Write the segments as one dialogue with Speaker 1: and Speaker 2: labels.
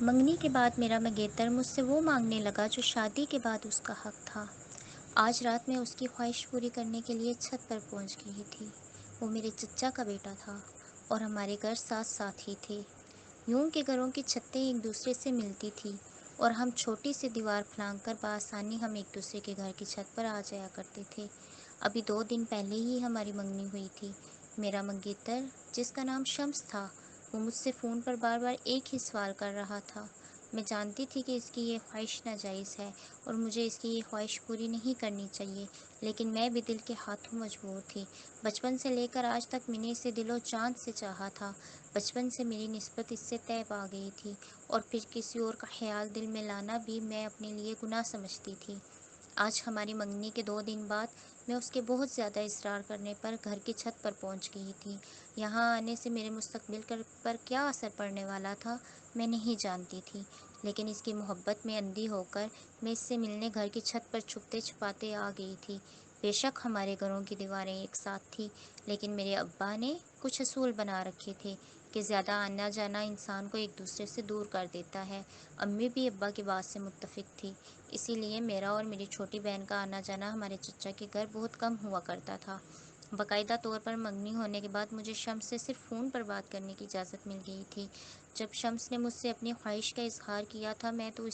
Speaker 1: منگنی کے بعد میرا منگیتر مجھ سے وہ مانگنے لگا جو شادی کے بعد اس کا حق تھا۔ آج رات میں اس کی خواہش پوری کرنے کے لیے چھت پر پہنچ گئی تھی۔ وہ میرے چچا کا بیٹا تھا اور ہمارے گھر ساتھ ساتھ ہی تھے۔ یوں کہ گھروں کی چھتیں ایک دوسرے سے ملتی تھی اور ہم چھوٹی سی دیوار پھلانگ کر بآسانی ہم ایک دوسرے کے گھر کی چھت پر آ جایا کرتے تھے۔ ابھی 2 دن پہلے ہی ہماری منگنی ہوئی تھی۔ میرا منگیتر، جس کا نام شمس تھا، وہ مجھ سے فون پر بار بار ایک ہی سوال کر رہا تھا۔ میں جانتی تھی کہ اس کی یہ خواہش ناجائز ہے اور مجھے اس کی یہ خواہش پوری نہیں کرنی چاہیے، لیکن میں بھی دل کے ہاتھوں مجبور تھی۔ بچپن سے لے کر آج تک میں نے اسے دل و جان سے چاہا تھا۔ بچپن سے میری نسبت اس سے طے پا گئی تھی اور پھر کسی اور کا خیال دل میں لانا بھی میں اپنے لیے گناہ سمجھتی تھی۔ آج ہماری منگنی کے 2 دن بعد میں اس کے بہت زیادہ اصرار کرنے پر گھر کی چھت پر پہنچ گئی تھی۔ یہاں آنے سے میرے مستقبل پر کیا اثر پڑنے والا تھا میں نہیں جانتی تھی، لیکن اس کی محبت میں اندھی ہو کر میں اس سے ملنے گھر کی چھت پر چھپتے چھپاتے آ گئی تھی۔ بے شک ہمارے گھروں کی دیواریں ایک ساتھ تھیں، لیکن میرے ابا نے کچھ اصول بنا رکھے تھے کہ زیادہ آنا جانا انسان کو ایک دوسرے سے دور کر دیتا ہے۔ امی بھی ابا کی بات سے متفق تھی، اسی لیے میرا اور میری چھوٹی بہن کا آنا جانا ہمارے چچا کے گھر بہت کم ہوا کرتا تھا۔ باقاعدہ طور پر منگنی ہونے کے بعد مجھے شمس سے صرف فون پر بات کرنے کی اجازت مل گئی تھی۔ جب شمس نے مجھ سے اپنی خواہش کا اظہار کیا تھا میں تو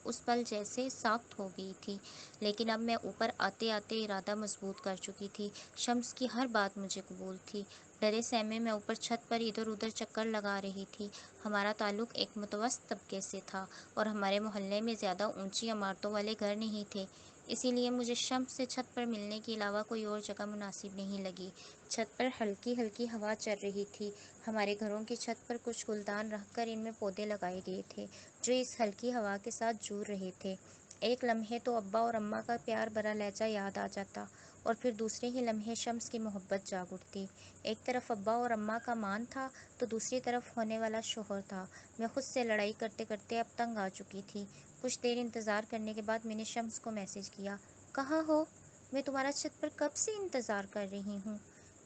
Speaker 1: اس پل جیسے ساخت ہو گئی تھی، لیکن اب میں اوپر آتے آتے ارادہ مضبوط کر چکی تھی۔ شمس کی ہر بات مجھے قبول تھی۔ ڈرے سہمے میں اوپر چھت پر ادھر ادھر چکر لگا رہی تھی۔ ہمارا تعلق ایک متوسط طبقے سے تھا اور ہمارے محلے میں زیادہ اونچی عمارتوں والے گھر نہیں تھے، اسی لیے مجھے شمس سے چھت پر ملنے کے علاوہ کوئی اور جگہ مناسب نہیں لگی۔ چھت پر ہلکی ہلکی ہوا چل رہی تھی۔ ہمارے گھروں کی چھت پر کچھ گلدان رکھ کر ان میں پودے لگائے گئے تھے جو اس ہلکی ہوا کے ساتھ جور رہے تھے۔ ایک لمحے تو ابا اور اماں کا پیار بھرا لہجہ یاد آ جاتا اور پھر دوسرے ہی لمحے شمس کی محبت جاگ اٹھتی۔ ایک طرف ابا اور اماں کا مان تھا تو دوسری طرف ہونے والا شوہر تھا۔ میں خود سے لڑائی کرتے کرتے اب تنگ آ چکی تھی۔ کچھ دیر انتظار کرنے کے بعد میں نے شمس کو میسج کیا، کہاں ہو؟ میں تمہارا چھت پر کب سے انتظار کر رہی ہوں۔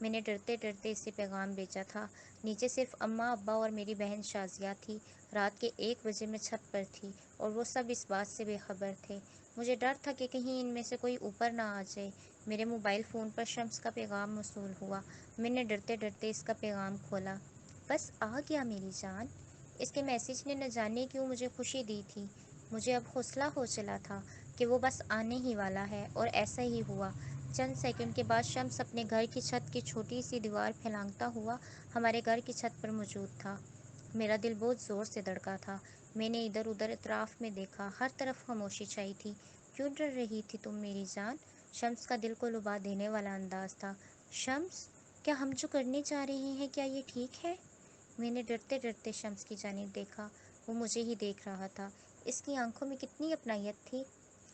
Speaker 1: میں نے ڈرتے ڈرتے اسے پیغام بھیجا تھا۔ نیچے صرف اماں، ابا اور میری بہن شازیہ تھی۔ رات کے 1 بجے میں چھت پر تھی اور وہ سب اس بات سے بے خبر تھے۔ مجھے ڈر تھا کہ کہیں ان میں سے کوئی اوپر نہ آ جائے۔ میرے موبائل فون پر شمس کا پیغام موصول ہوا۔ میں نے ڈرتے ڈرتے اس کا پیغام کھولا۔ بس آ گیا میری جان۔ اس کے میسج نے نہ جانے کیوں مجھے خوشی دی تھی۔ مجھے اب حوصلہ ہو چلا تھا کہ وہ بس آنے ہی والا ہے، اور ایسا ہی ہوا۔ چند سیکنڈ کے بعد شمس اپنے گھر کی چھت کی چھوٹی سی دیوار پھیلانگتا ہوا ہمارے گھر کی چھت پر موجود تھا۔ میرا دل بہت زور سے دھڑکا تھا۔ میں نے ادھر ادھر اطراف میں دیکھا، ہر طرف خاموشی چھائی تھی۔ کیوں ڈر رہی تھی تم میری جان؟ شمس کا دل کو لبا دینے والا انداز تھا۔ شمس، کیا ہم جو کرنے جا رہے ہیں کیا یہ ٹھیک ہے؟ میں نے ڈرتے ڈرتے شمس کی جانب دیکھا۔ وہ مجھے ہی دیکھ رہا تھا۔ اس کی آنکھوں میں کتنی اپنائیت تھی۔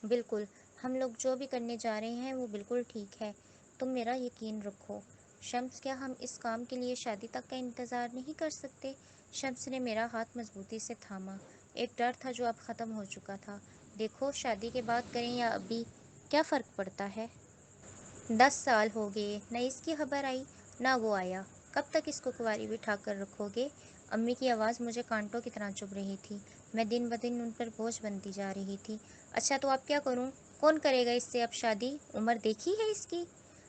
Speaker 1: بالکل، ہم لوگ جو بھی کرنے جا رہے ہیں وہ بالکل ٹھیک ہے، تم میرا یقین رکھو۔ شمس، کیا ہم اس کام کے لیے شادی تک کا انتظار نہیں کر سکتے؟ شمس نے میرا ہاتھ مضبوطی سے تھاما۔ ایک ڈر تھا جو اب ختم ہو چکا تھا۔ دیکھو، شادی کے بعد کریں یا ابھی، کیا فرق پڑتا ہے؟ 10 سال ہو گئے، نہ اس کی خبر آئی نہ وہ آیا۔ کب تک اس کو کنواری بٹھا کر رکھو گے؟ امی کی آواز مجھے کانٹوں کی طرح چبھ رہی تھی۔ میں دن بدن ان پر بوجھ بنتی جا رہی تھی۔ اچھا تو اب کیا کروں؟ کون کرے گا اس سے اب شادی؟ عمر دیکھی ہے اس کی؟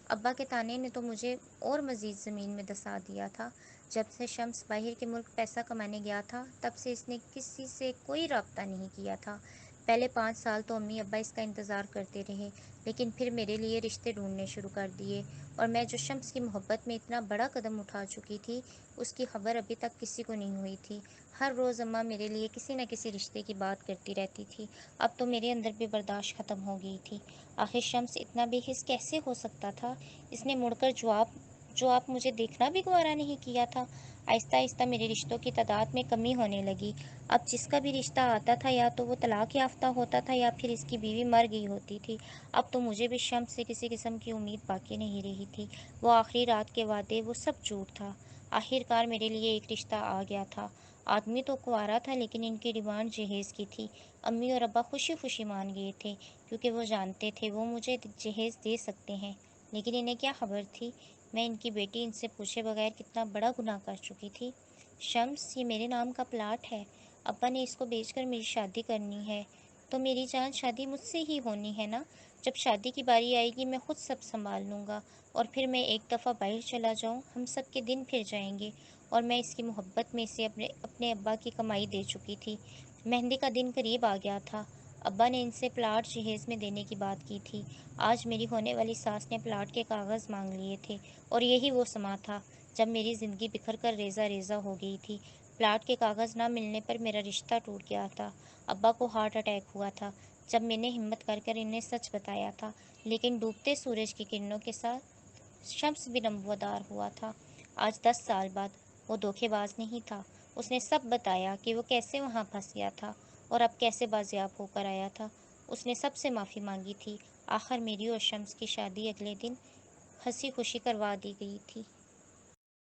Speaker 1: ابا کے تانے نے تو مجھے اور مزید زمین میں دسا دیا تھا۔ جب سے شمس باہر کے ملک پیسہ کمانے گیا تھا تب سے اس نے کسی سے کوئی رابطہ نہیں کیا تھا۔ پہلے 5 سال تو امی ابا اس کا انتظار کرتے رہے، لیکن پھر میرے لیے رشتے ڈھونڈنے شروع کر دیے، اور میں جو شمس کی محبت میں اتنا بڑا قدم اٹھا چکی تھی اس کی خبر ابھی تک کسی کو نہیں ہوئی تھی۔ ہر روز اماں میرے لیے کسی نہ کسی رشتے کی بات کرتی رہتی تھی۔ اب تو میرے اندر بھی برداشت ختم ہو گئی تھی۔ آخر شمس اتنا بے حس کیسے ہو سکتا تھا؟ اس نے مڑ کر جو آپ مجھے دیکھنا بھی گوارا نہیں کیا تھا۔ آہستہ آہستہ میرے رشتوں کی تعداد میں کمی ہونے لگی۔ اب جس کا بھی رشتہ آتا تھا یا تو وہ طلاق یافتہ ہوتا تھا یا پھر اس کی بیوی مر گئی ہوتی تھی۔ اب تو مجھے بھی شمس سے کسی قسم کی امید باقی نہیں رہی تھی۔ وہ آخری رات کے وعدے، وہ سب جھوٹ تھا۔ آخر کار میرے لیے ایک رشتہ آ گیا تھا۔ آدمی تو کنوارا تھا لیکن ان کی ڈیمانڈ جہیز کی تھی۔ امی اور ابا خوشی خوشی مان گئے تھے کیونکہ وہ جانتے تھے وہ مجھے جہیز دے سکتے ہیں، لیکن انہیں کیا خبر تھی میں ان کی بیٹی ان سے پوچھے بغیر کتنا بڑا گناہ کر چکی تھی۔ شمس، یہ میرے نام کا پلاٹ ہے، ابا نے اس کو بیچ کر میری شادی کرنی ہے۔ تو میری جان شادی مجھ سے ہی ہونی ہے نا؟ جب شادی کی باری آئے گی میں خود سب سنبھال لوں گا، اور پھر میں ایک دفعہ باہر چلا جاؤں، ہم سب کے دن پھر جائیں گے۔ اور میں اس کی محبت میں سے اپنے ابا کی کمائی دے چکی تھی۔ مہندی کا دن قریب آ گیا تھا۔ ابا نے ان سے پلاٹ جہیز میں دینے کی بات کی تھی۔ آج میری ہونے والی ساس نے پلاٹ کے کاغذ مانگ لیے تھے، اور یہی وہ سما تھا جب میری زندگی بکھر کر ریزہ ریزہ ہو گئی تھی۔ پلاٹ کے کاغذ نہ ملنے پر میرا رشتہ ٹوٹ گیا تھا۔ ابا کو ہارٹ اٹیک ہوا تھا جب میں نے ہمت کر کر انہیں سچ بتایا تھا، لیکن ڈوبتے سورج کی کرنوں کے ساتھ شمس بھی نمودار ہوا تھا۔ آج 10 سال بعد وہ دھوکے باز نہیں تھا۔ اس نے سب بتایا کہ وہ کیسے وہاں پھنس گیا تھا اور اب کیسے بازیاب ہو کر آیا تھا۔ اس نے سب سے معافی مانگی تھی۔ آخر میری اور شمس کی شادی اگلے دن ہنسی خوشی کروا دی گئی تھی۔